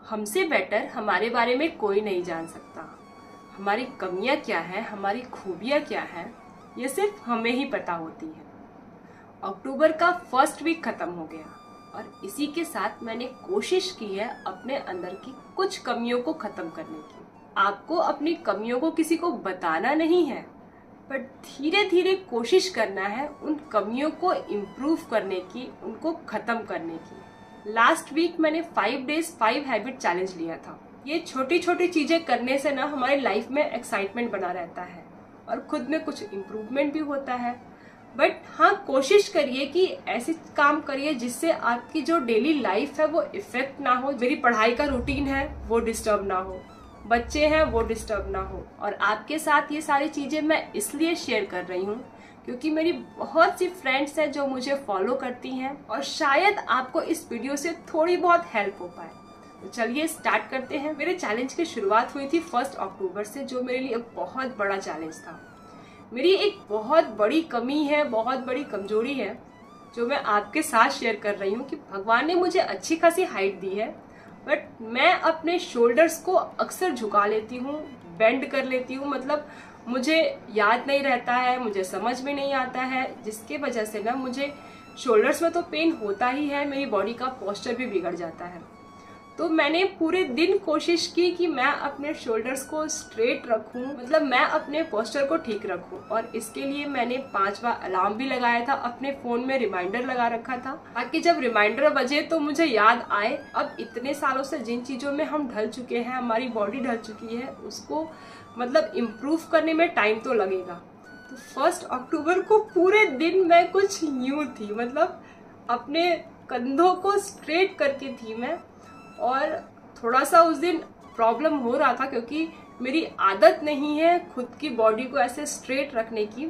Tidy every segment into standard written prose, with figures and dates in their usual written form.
हमसे बेटर हमारे बारे में कोई नहीं जान सकता। हमारी कमियां क्या हैं, हमारी खूबियां क्या हैं, ये सिर्फ हमें ही पता होती है। अक्टूबर का फर्स्ट वीक खत्म हो गया और इसी के साथ मैंने कोशिश की है अपने अंदर की कुछ कमियों को खत्म करने की। आपको अपनी कमियों को किसी को बताना नहीं है, पर धीरे धीरे कोशिश करना है उन कमियों को इम्प्रूव करने की, उनको खत्म करने की। लास्ट वीक मैंने 5 डेज 5 हैबिट चैलेंज लिया था। ये छोटी छोटी चीजें करने से ना हमारी लाइफ में एक्साइटमेंट बना रहता है और खुद में कुछ इम्प्रूवमेंट भी होता है। बट हाँ, कोशिश करिए कि ऐसे काम करिए जिससे आपकी जो डेली लाइफ है वो इफेक्ट ना हो। मेरी पढ़ाई का रूटीन है वो डिस्टर्ब ना हो, बच्चे हैं वो डिस्टर्ब ना हो। और आपके साथ ये सारी चीजें मैं इसलिए शेयर कर रही हूँ क्योंकि मेरी बहुत सी फ्रेंड्स हैं जो मुझे फॉलो करती हैं और शायद आपको इस वीडियो से थोड़ी बहुत हेल्प हो पाए। तो चलिए स्टार्ट करते हैं। मेरे चैलेंज की शुरुआत हुई थी 1 अक्टूबर से, जो मेरे लिए एक बहुत बड़ा चैलेंज था। मेरी एक बहुत बड़ी कमी है, बहुत बड़ी कमजोरी है जो मैं आपके साथ शेयर कर रही हूँ कि भगवान ने मुझे अच्छी खासी हाइट दी है, बट मैं अपने शोल्डर्स को अक्सर झुका लेती हूँ, बेंड कर लेती हूँ। मतलब मुझे याद नहीं रहता है, मुझे समझ में नहीं आता है, जिसके वजह से ना मुझे शोल्डर्स में तो पेन होता ही है, मेरी बॉडी का पोस्चर भी बिगड़ जाता है। तो मैंने पूरे दिन कोशिश की कि मैं अपने शोल्डर्स को स्ट्रेट रखूं, मतलब मैं अपने पोस्चर को ठीक रखूं। और इसके लिए मैंने 5 बार अलार्म भी लगाया था, अपने फोन में रिमाइंडर लगा रखा था ताकि जब रिमाइंडर बजे तो मुझे याद आए। अब इतने सालों से जिन चीजों में हम ढल चुके हैं, हमारी बॉडी ढल चुकी है, उसको मतलब इम्प्रूव करने में टाइम तो लगेगा। तो 1 अक्टूबर को पूरे दिन मैं कुछ यूं थी, मतलब अपने कंधों को स्ट्रेट करके थी मैं। और थोड़ा सा उस दिन प्रॉब्लम हो रहा था क्योंकि मेरी आदत नहीं है खुद की बॉडी को ऐसे स्ट्रेट रखने की।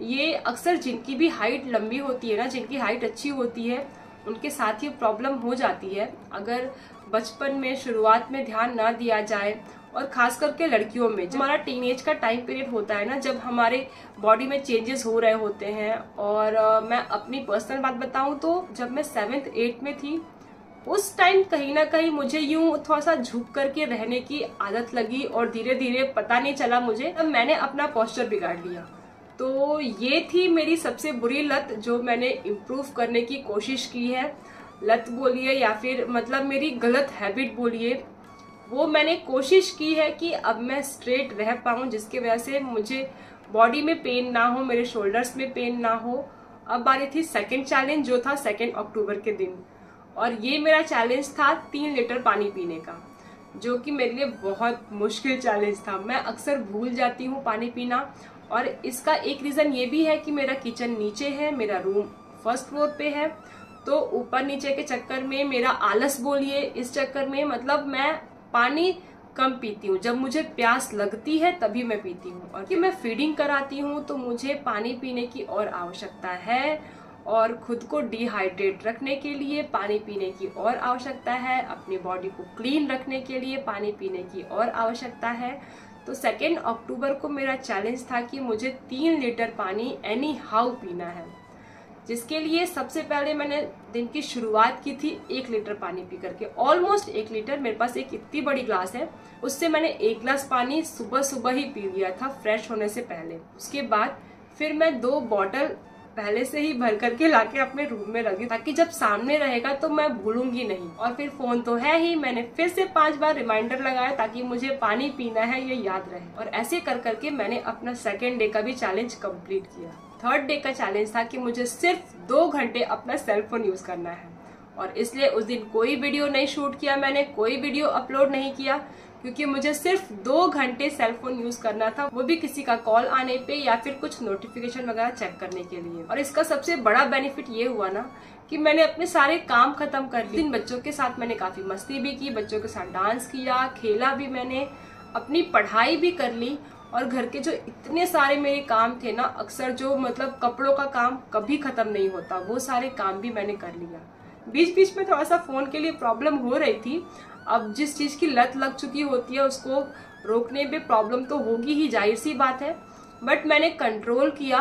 ये अक्सर जिनकी भी हाइट लंबी होती है ना, जिनकी हाइट अच्छी होती है, उनके साथ ये प्रॉब्लम हो जाती है अगर बचपन में शुरुआत में ध्यान ना दिया जाए। और खास करके लड़कियों में जब हमारा टीनेज का टाइम पीरियड होता है ना, जब हमारे बॉडी में चेंजेस हो रहे होते हैं। और मैं अपनी पर्सनल बात बताऊं तो जब मैं 7th 8th में थी, उस टाइम कहीं ना कहीं मुझे यूं थोड़ा सा झुक करके रहने की आदत लगी और धीरे धीरे पता नहीं चला मुझे, तब मैंने अपना पोस्चर बिगाड़ लिया। तो ये थी मेरी सबसे बुरी लत जो मैंने इम्प्रूव करने की कोशिश की है। लत बोलिए या फिर मतलब मेरी गलत हैबिट बोलिए, वो मैंने कोशिश की है कि अब मैं स्ट्रेट रह पाऊं, जिसकी वजह से मुझे बॉडी में पेन ना हो, मेरे शोल्डर्स में पेन ना हो। अब आ रही थी सेकेंड चैलेंज जो था 2 अक्टूबर के दिन, और ये मेरा चैलेंज था 3 लीटर पानी पीने का, जो कि मेरे लिए बहुत मुश्किल चैलेंज था। मैं अक्सर भूल जाती हूँ पानी पीना, और इसका एक रीजन ये भी है कि मेरा किचन नीचे है, मेरा रूम 1st फ्लोर पे है। तो ऊपर नीचे के चक्कर में, मेरा आलस बोलिए, इस चक्कर में मतलब मैं पानी कम पीती हूँ। जब मुझे प्यास लगती है तभी मैं पीती हूँ, और कि मैं फीडिंग कराती हूँ तो मुझे पानी पीने की और आवश्यकता है, और खुद को डिहाइड्रेट रखने के लिए पानी पीने की और आवश्यकता है, अपनी बॉडी को क्लीन रखने के लिए पानी पीने की और आवश्यकता है। तो 2 अक्टूबर को मेरा चैलेंज था कि मुझे 3 लीटर पानी एनी हाउ पीना है, जिसके लिए सबसे पहले मैंने दिन की शुरुआत की थी 1 लीटर पानी पी करके, ऑलमोस्ट 1 लीटर। मेरे पास एक इतनी बड़ी ग्लास है, उससे मैंने 1 गिलास पानी सुबह सुबह ही पी लिया था फ्रेश होने से पहले। उसके बाद फिर मैं 2 बॉटल पहले से ही भर करके लाके अपने रूम में रखी, ताकि जब सामने रहेगा तो मैं भूलूंगी नहीं। और फिर फोन तो है ही, मैंने फिर से 5 बार रिमाइंडर लगाया ताकि मुझे पानी पीना है ये याद रहे। और ऐसे कर करके मैंने अपना 2nd डे का भी चैलेंज कंप्लीट किया। 3rd डे का चैलेंज था कि मुझे सिर्फ 2 घंटे अपना सेलफोन यूज करना है, और इसलिए उस दिन कोई वीडियो नहीं शूट किया मैंने, कोई वीडियो अपलोड नहीं किया, क्योंकि मुझे सिर्फ 2 घंटे सेलफोन यूज करना था, वो भी किसी का कॉल आने पे या फिर कुछ नोटिफिकेशन वगैरह चेक करने के लिए। और इसका सबसे बड़ा बेनिफिट ये हुआ ना कि मैंने अपने सारे काम खत्म कर लिए। बच्चों के साथ मैंने काफी मस्ती भी की, बच्चों के साथ डांस किया, खेला भी, मैंने अपनी पढ़ाई भी कर ली। और घर के जो इतने सारे मेरे काम थे ना, अक्सर जो मतलब कपड़ों का काम कभी खत्म नहीं होता, वो सारे काम भी मैंने कर लिया। बीच बीच में थोड़ा सा फोन के लिए प्रॉब्लम हो रही थी। अब जिस चीज की लत लग चुकी होती है उसको रोकने पे प्रॉब्लम तो होगी ही, जाहिर सी बात है, बट मैंने कंट्रोल किया।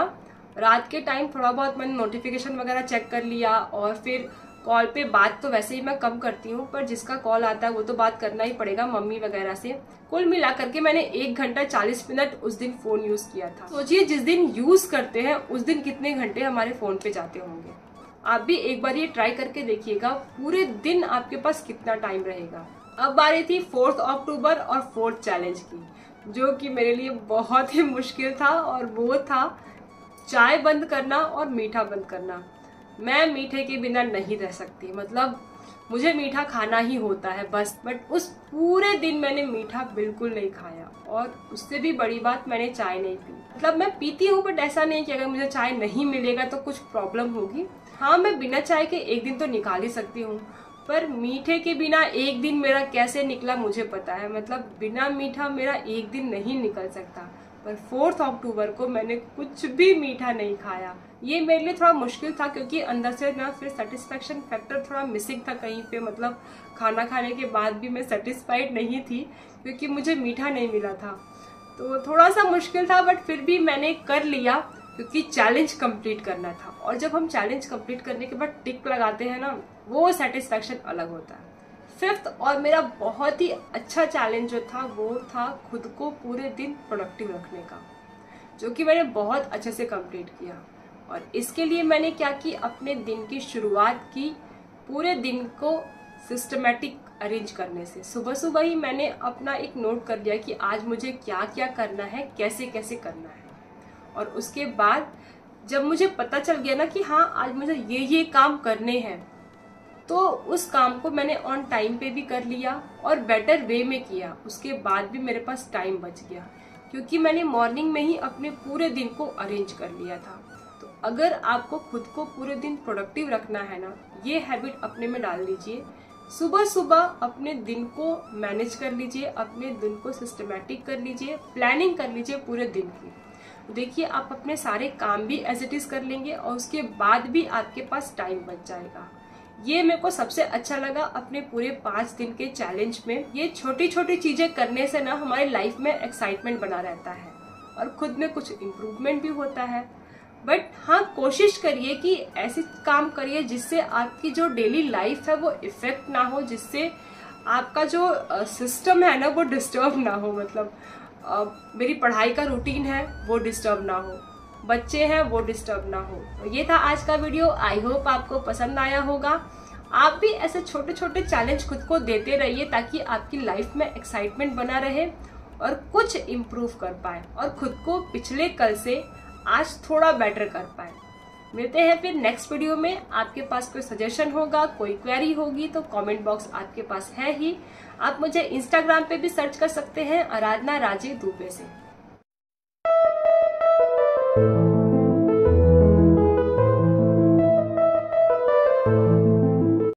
रात के टाइम थोड़ा बहुत मैंने नोटिफिकेशन वगैरह चेक कर लिया, और फिर कॉल पे बात तो वैसे ही मैं कम करती हूँ, पर जिसका कॉल आता है वो तो बात करना ही पड़ेगा, मम्मी वगैरह से। कुल मिला करके मैंने 1 घंटा 40 मिनट उस दिन फोन यूज किया था। सोचिए जिस दिन यूज करते हैं उस दिन कितने घंटे हमारे फोन पे जाते होंगे। आप भी एक बार ये ट्राई करके देखिएगा, पूरे दिन आपके पास कितना टाइम रहेगा। अब बारी थी 4 अक्टूबर और 4th चैलेंज की, जो कि मेरे लिए बहुत ही मुश्किल था, और वो था चाय बंद करना और मीठा बंद करना। मैं मीठे के बिना नहीं रह सकती, मतलब मुझे मीठा खाना ही होता है बस। बट उस पूरे दिन मैंने मीठा बिल्कुल नहीं खाया, और उससे भी बड़ी बात, मैंने चाय नहीं पी। मतलब मैं पीती हूँ, बट ऐसा नहीं कि अगर मुझे चाय नहीं मिलेगा तो कुछ प्रॉब्लम होगी। हाँ, मैं बिना चाय के एक दिन तो निकाल ही सकती हूँ, पर मीठे के बिना एक दिन मेरा कैसे निकला मुझे पता है। मतलब बिना मीठा मेरा एक दिन नहीं निकल सकता। पर 4 अक्टूबर को मैंने कुछ भी मीठा नहीं खाया। ये मेरे लिए थोड़ा मुश्किल था, क्योंकि अंदर से ना फिर सेटिस्फेक्शन फैक्टर थोड़ा मिसिंग था कहीं पे। मतलब खाना खाने के बाद भी मैं सेटिस्फाइड नहीं थी, क्योंकि मुझे मीठा नहीं मिला था। तो थोड़ा सा मुश्किल था, बट फिर भी मैंने कर लिया, क्योंकि चैलेंज कंप्लीट करना था। और जब हम चैलेंज कंप्लीट करने के बाद टिक लगाते हैं ना, वो सेटिस्फेक्शन अलग होता है। 5th और मेरा बहुत ही अच्छा चैलेंज जो था, वो था खुद को पूरे दिन प्रोडक्टिव रखने का, जो कि मैंने बहुत अच्छे से कंप्लीट किया। और इसके लिए मैंने क्या की, अपने दिन की शुरुआत की पूरे दिन को सिस्टमेटिक अरेंज करने से। सुबह सुबह ही मैंने अपना एक नोट कर लिया कि आज मुझे क्या क्या करना है, कैसे कैसे करना है। और उसके बाद जब मुझे पता चल गया ना कि हाँ आज मुझे ये काम करने हैं, तो उस काम को मैंने ऑन टाइम पे भी कर लिया और बेटर वे में किया। उसके बाद भी मेरे पास टाइम बच गया, क्योंकि मैंने मॉर्निंग में ही अपने पूरे दिन को अरेंज कर लिया था। तो अगर आपको खुद को पूरे दिन प्रोडक्टिव रखना है ना, ये हैबिट अपने में डाल लीजिए। सुबह सुबह अपने दिन को मैनेज कर लीजिए, अपने दिन को सिस्टमेटिक कर लीजिए, प्लानिंग कर लीजिए पूरे दिन की। देखिए आप अपने सारे काम भी एज इट इज कर लेंगे, और उसके बाद भी आपके पास टाइम बच जाएगा। ये मेरे को सबसे अच्छा लगा अपने पूरे 5 दिन के चैलेंज में। ये छोटी छोटी चीजें करने से ना हमारी लाइफ में एक्साइटमेंट बना रहता है, और खुद में कुछ इम्प्रूवमेंट भी होता है। बट हाँ, कोशिश करिए कि ऐसे काम करिए जिससे आपकी जो डेली लाइफ है वो इफेक्ट ना हो, जिससे आपका जो सिस्टम है ना वो डिस्टर्ब ना हो। मतलब मेरी पढ़ाई का रूटीन है वो डिस्टर्ब ना हो, बच्चे हैं वो डिस्टर्ब ना हो। तो ये था आज का वीडियो। आई होप आपको पसंद आया होगा। आप भी ऐसे छोटे छोटे चैलेंज खुद को देते रहिए, ताकि आपकी लाइफ में एक्साइटमेंट बना रहे और कुछ इम्प्रूव कर पाए, और खुद को पिछले कल से आज थोड़ा बेटर कर पाए। मिलते हैं फिर नेक्स्ट वीडियो में। आपके पास कोई सजेशन होगा, कोई क्वेरी होगी, तो कमेंट बॉक्स आपके पास है ही। आप मुझे इंस्टाग्राम पे भी सर्च कर सकते हैं, आराधना राजे दुबे से।